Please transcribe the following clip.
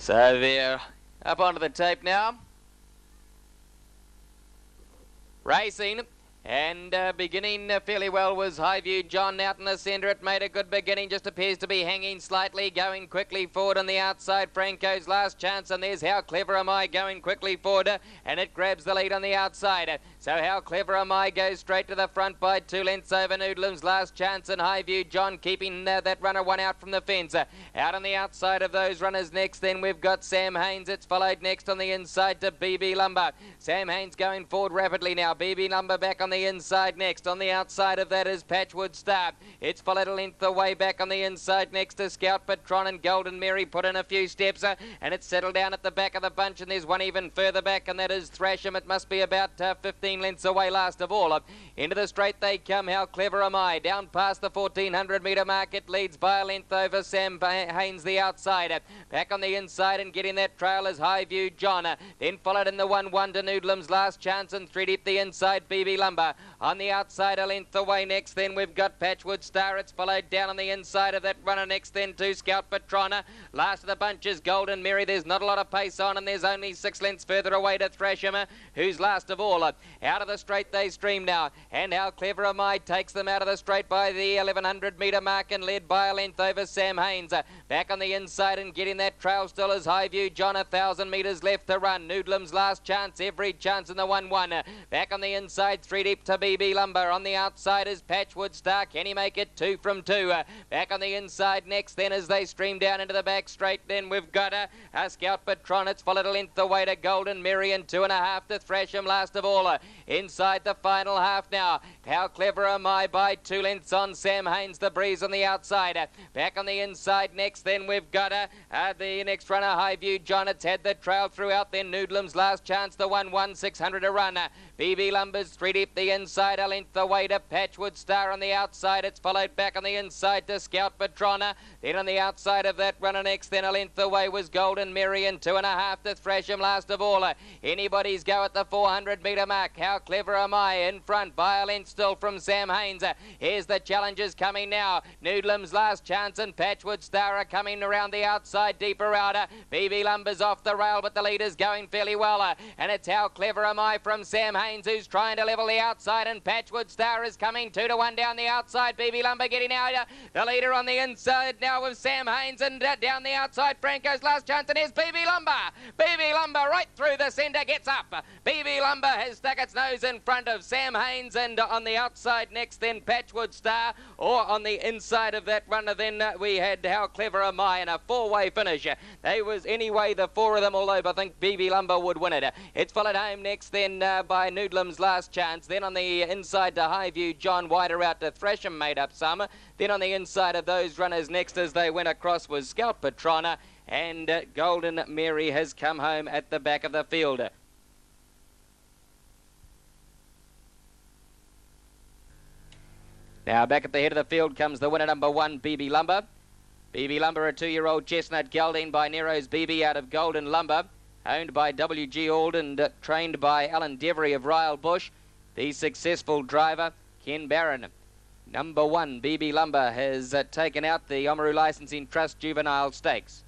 So they're up onto the tape now. Racing. And beginning fairly well was Highview John out in the centre. It made a good beginning, just appears to be hanging slightly, going quickly forward on the outside. Franco's last chance, and there's How Clever Am I going quickly forward, and it grabs the lead on the outside. So How Clever Am I goes straight to the front by 2 lengths over Noodlum's last chance, and Highview John keeping that runner one out from the fence. Out on the outside of those runners next, then we've got Sam Haynes. It's followed next on the inside to BB Lumber. Sam Haynes going forward rapidly now. BB Lumber back on the inside next. On the outside of that is Patchwood Star. It's followed a length away back on the inside next to Scout Patron, and Golden Mary put in a few steps and it's settled down at the back of the bunch, and there's one even further back, and that is Thrasham. It must be about 15 lengths away last of all. Into the straight they come. How Clever Am I down past the 1400 metre mark. It leads by a length over Sam Haynes the outside. Back on the inside and getting that trail is Highview John. Then followed in the 1-1 to Noodlum's last chance, and 3 deep the inside BB Lumber. On the outside a length away next, then we've got Patchwood Star. It's followed down on the inside of that runner next, then to Scout Patrona. Last of the bunch is Golden Mary. There's not a lot of pace on, and there's only 6 lengths further away to Thrasham, who's last of all. Out of the straight they stream now, and How Clever Am I takes them out of the straight by the 1100 metre mark, and led by a length over Sam Haynes. Back on the inside and getting that trail still is Highview John. 1,000 metres left to run. Noodlum's last chance, every chance in the 1-1. Back on the inside, 3 deep to BB Lumber. On the outside is Patchwood Star. Can he make it 2 from 2? Back on the inside next then as they stream down into the back straight, then we've got a Scout Patron. It's followed a length away to Golden Mary, and 2.5 to Thrasham last of all. Inside the final half now. How Clever Am I by 2 lengths on Sam Haynes, the breeze on the outside. Back on the inside next then we've got the next runner Highview John. It's had the trail throughout, then Noodlum's last chance, the 1-1, 600 a run. BB Lumber's 3 deep the inside, a length away to Patchwood Star on the outside. It's followed back on the inside to Scout Patrona. Then on the outside of that runner next, then a length away was Golden Mary, and 2.5 to Thrasham last of all. Anybody's go at the 400 metre mark. How Clever Am I in front by a length still from Sam Haynes. Here's the challengers coming now. Noodlum's last chance and Patchwood Star are coming around the outside deeper out. BB Lumber's off the rail, but the leader's going fairly well. And it's How Clever Am I from Sam Haynes, who's trying to level the outside, and Patchwood Star is coming 2 to 1 down the outside. BB Lumber getting out. The leader on the inside now with Sam Haynes, and down the outside Franco's last chance, and here's BB Lumber. BB Lumber right through the centre gets up. BB Lumber has stuck its nose in front of Sam Haynes, and on the outside next then Patchwood Star, or on the inside of that runner then we had How Clever Am I in a 4-way finish. They was anyway the 4 of them, although I think BB Lumber would win it. It's followed home next then by Noodlum's last chance. Then on the inside to Highview John, wider out to Thrasham made up some. Then on the inside of those runners next as they went across was Scout Patrona, and Golden Mary has come home at the back of the field. Now back at the head of the field comes the winner, number 1, BB Lumber. BB Lumber, a 2-year-old chestnut gelding by Nero's BB out of Golden Lumber, owned by W.G. Alden, trained by Alan Devery of Ryle Bush. The successful driver, Ken Barron. Number 1, BB Lumber, has taken out the Oamaru Licensing Trust Juvenile Stakes.